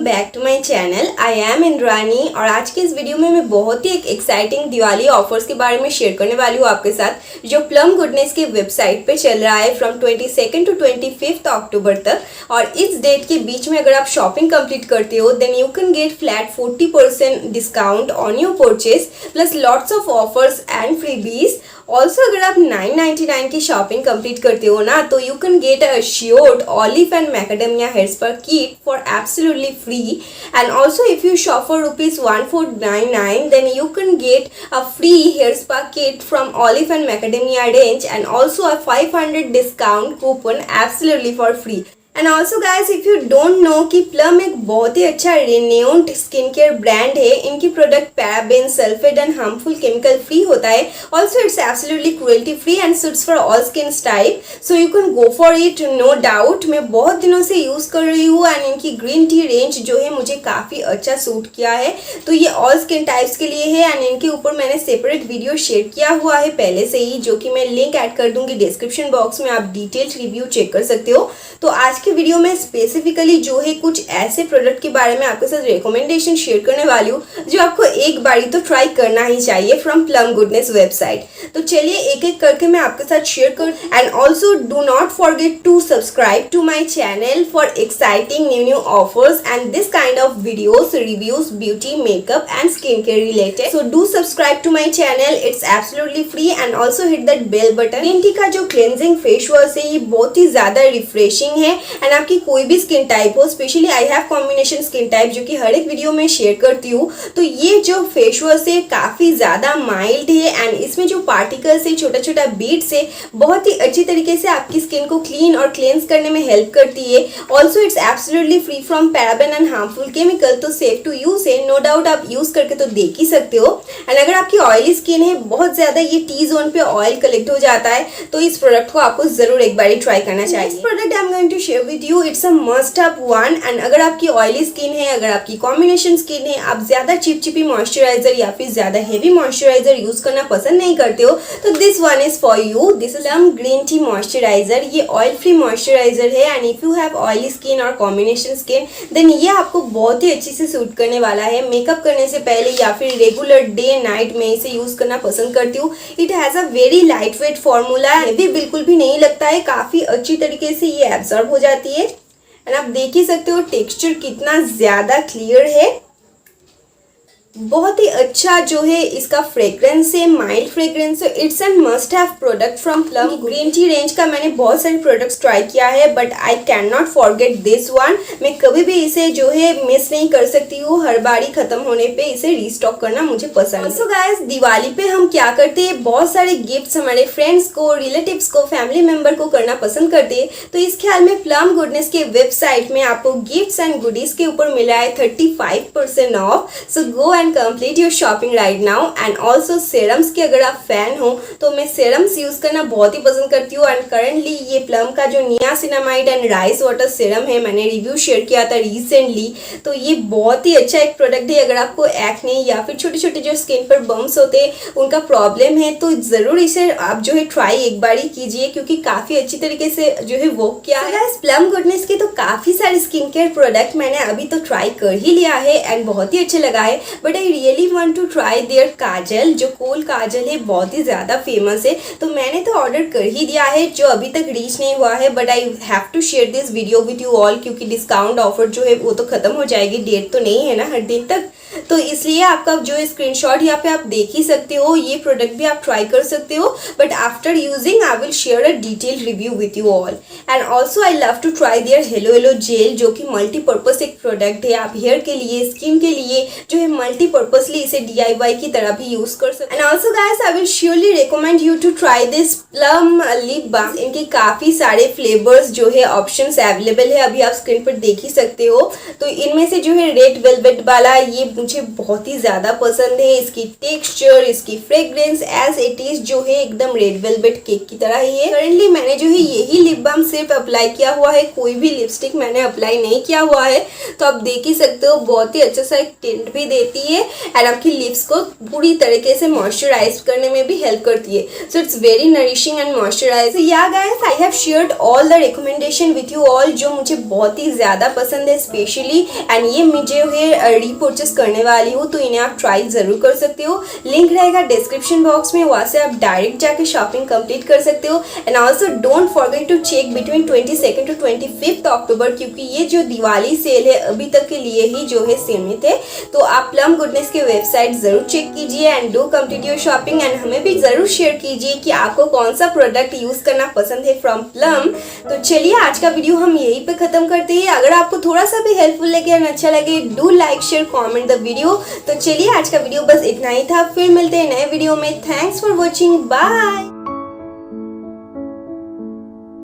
Back to my channel. I am Indrani और आज के इस वीडियो में मैं बहुत ही एक एक्साइटिंग दिवाली ऑफर्स के बारे में शेयर करने वाली हूँ आपके साथ, जो प्लम गुडनेस की वेबसाइट पे चल रहा है फ्रॉम 22 टू 25 अक्टूबर तक। और इस डेट के बीच में अगर आप शॉपिंग कंप्लीट करते हो then you can get flat 40% discount on your purchase plus lots of offers and freebies. Also अगर आप 999 की शॉपिंग कंप्लीट करते हो ना तो you can get assured olive and macadamia hair spa kit for absolutely free. And also if you shop for ₹1499 then you can get a free hair spa kit from Olive and Macadamia range and also a 500 discount coupon absolutely for free. And also guys if you don't know कि plum एक बहुत ही अच्छा रेन्यूड skin care brand है। इनकी product paraben sulphate and harmful chemical free होता है। Also it's absolutely cruelty free and suits for all skin type, so you can go for it no doubt. मैं बहुत दिनों से यूज़ कर रही हूँ एंड इनकी ग्रीन टी रेंज जो है मुझे काफ़ी अच्छा सूट किया है। तो ये ऑल स्किन टाइप्स के लिए है एंड इनके ऊपर मैंने सेपरेट वीडियो शेयर किया हुआ है पहले से ही, जो कि मैं लिंक ऐड कर दूंगी डिस्क्रिप्शन बॉक्स में, आप डिटेल्ड रिव्यू चेक कर सकते हो। तो आज के वीडियो में स्पेसिफिकली जो है कुछ ऐसे प्रोडक्ट के बारे में आपके साथ रिकमेंडेशन शेयर करने वाली हूँ जो आपको एक बारी तो ट्राई करना ही चाहिए फ्रॉम प्लम गुडनेस वेबसाइट। तो चलिए एक एक करके मैं आपके साथ शेयर कर। And also do not forget to subscribe to my channel for exciting new offers and this kind of videos, reviews, beauty, makeup and skin care related. So do subscribe to my channel, it's absolutely free. And also hit that bell button. Green tea का जो cleansing face wash है ये बहुत ही ज्यादा refreshing है and आपकी कोई भी स्किन टाइप हो, specially I have combination skin type जो कि हर एक वीडियो में शेयर करती हूँ। तो ये जो फेस वॉश है काफी ज्यादा माइल्ड है एंड इसमें जो पार्टिकल्स है, छोटा छोटा बीड्स है, बहुत ही अच्छी तरीके से आपकी स्किन को क्लीन और क्लेंस करने में हेल्प करती है। Also it's absolutely free from paraben and harmful chemical, तो सेफ टू यूज है, नो डाउट आप यूज करके तो देख ही सकते हो। एंड अगर आपकी ऑयली स्किन है, बहुत ज्यादा ये टी जोन पे ऑयल कलेक्ट हो जाता है, तो इस प्रोडक्ट को आपको जरूर एक बार ट्राई करना चाहिए। इस product I am going to share with you, it's a must up one. And अगर आपकी ऑयली स्किन है, अगर आपकी कॉम्बिनेशन स्किन है, आप ज्यादा चिपचिपी मॉइस्चराइजर या फिर ज्यादा हेवी मॉइस्चराइजर यूज करना पसंद नहीं करते हो तो this one is for you. This is plum green tea moisturiser. ये ऑयल फ्री मॉइस्चराइजर है and if you have oily skin और कॉम्बिनेशन स्किन देन ये आपको बहुत ही अच्छे से सूट करने वाला है। मेकअप करने से पहले या फिर रेगुलर डे नाइट में इसे यूज करना पसंद करती हूँ। It has a very light weight formula, heavy बिल्कुल भी नहीं लगता है, काफी अच्छी तरीके से ये एब्जॉर्ब हो जाती है। एंड आप देख ही सकते हो टेक्सचर कितना ज्यादा क्लियर है, बहुत ही अच्छा जो है इसका फ्रेग्रेंस है, माइल्ड फ्रेग्रेंस है। It's and must have product from plum green tea range का मैंने बहुत सारे प्रोडक्ट्स ट्राई किया है but I can not forget this one. मैं कभी भी इसे जो है मिस नहीं कर सकती हूँ, हर बारी खत्म होने पे इसे रीस्टॉक करना मुझे पसंद है। सो गाइस दिवाली पे हम क्या करते हैं, बहुत सारे गिफ्ट्स हमारे फ्रेंड्स को, रिलेटिव्स को, फैमिली मेंबर को करना पसंद करते हैं। तो इस ख्याल में प्लम गुडनेस के वेबसाइट में आपको गिफ्ट्स एंड गुडीज के ऊपर मिला है 35% of. So go and complete your shopping right now. And also serums के अगर आप फैन हो तो मैं सेरम्स यूज करना बहुत ही पसंद करती हूँ। एंड करंटली ये प्लम का जो niacinamide and rice water serum है, मैंने रिव्यू शेयर किया था रिसेंटली, तो ये बहुत ही अच्छा एक प्रोडक्ट है। अगर आपको एक्ने या फिर छोटे छोटे जो स्किन पर बम्स होते हैं उनका प्रॉब्लम है तो जरूर इसे आप जो है ट्राई एक बार ही कीजिए, क्योंकि काफी अच्छी तरीके से जो है वर्क किया है। प्लम गुडनेस के तो काफी सारे स्किन केयर प्रोडक्ट मैंने अभी तो ट्राई कर ही लिया है एंड बहुत ही अच्छा लगा है। But I really want to try their kajal, जो कोल काजल है, बहुत ही ज्यादा फेमस है। तो मैंने तो ऑर्डर कर ही दिया है, जो अभी तक रीच नहीं हुआ है। But I have to share this video with you all, क्योंकि डिस्काउंट ऑफर जो है वो तो खत्म हो जाएगी, डेट तो नहीं है ना हर दिन तक, तो इसलिए आपका जो स्क्रीनशॉट यहाँ पे आप देख ही सकते हो। ये प्रोडक्ट भी आप ट्राई कर सकते हो but after using I will share a detail review with you all. And also I love to try their aloe gel, जो कि मल्टीपर्पज एक प्रोडक्ट है। आप हेयर के लिए, स्किन के लिए जो है मल्टीपर्पजली इसे DIY की तरह भी यूज कर सकते। And also guys I will surely recommend you to try this Plum lip balm. इनके काफी सारे फ्लेवर्स जो है ऑप्शंस अवेलेबल है, अभी आप स्क्रीन पर देख ही सकते हो। तो इनमें से जो है रेड वेलवेट वाला ये मुझे बहुत ही ज़्यादा पसंद है। इसकी टेक्सचर, इसकी फ्रेग्रेंस एज इट इज जो है एकदम रेड वेलवेट केक की तरह ही है। करंटली मैंने जो है यही लिप बाम सिर्फ अप्लाई किया हुआ है, कोई भी लिपस्टिक मैंने अप्लाई नहीं किया हुआ है। तो आप देख ही सकते हो बहुत ही अच्छा सा एक टिंट भी देती है एंड आपकी लिप्स को पूरी तरीके से मॉइस्चराइज करने में भी हेल्प करती है। So it's very nourishing and moisturise. Yeah guys, I have shared all the recommendation with you all जो मुझे बहुत ही ज़्यादा पसंद है स्पेशली, एंड ये मुझे रीपर्चेस करने वाली हूँ, तो इन्हें आप ट्राई ज़रूर कर सकते हो। लिंक रहेगा डिस्क्रिप्शन बॉक्स में, वहाँ से आप डायरेक्ट जाके शॉपिंग कंप्लीट कर सकते हो। And also don't forget to check between 22 to 25 October, क्योंकि ये जो दिवाली सेल है अभी तक के लिए ही जो है सीमित है। तो आप प्लम गुडनेस के वेबसाइट ज़रूर चेक कीजिए and do complete your shopping, and हमें भी ज़रूर शेयर कीजिए कि आपको कौन सा प्रोडक्ट यूज़ करना पसंद है फ्रॉम प्लम। तो चलिए आज का वीडियो हम यहीं पे ख़त्म करते हैं। अगर आपको थोड़ा सा भी हेल्पफुल लगे और अच्छा लगे, do like share comment the video. तो चलिए आज का वीडियो बस इतना ही था, फिर मिलते हैं नए वीडियो में। Thanks for watching, bye.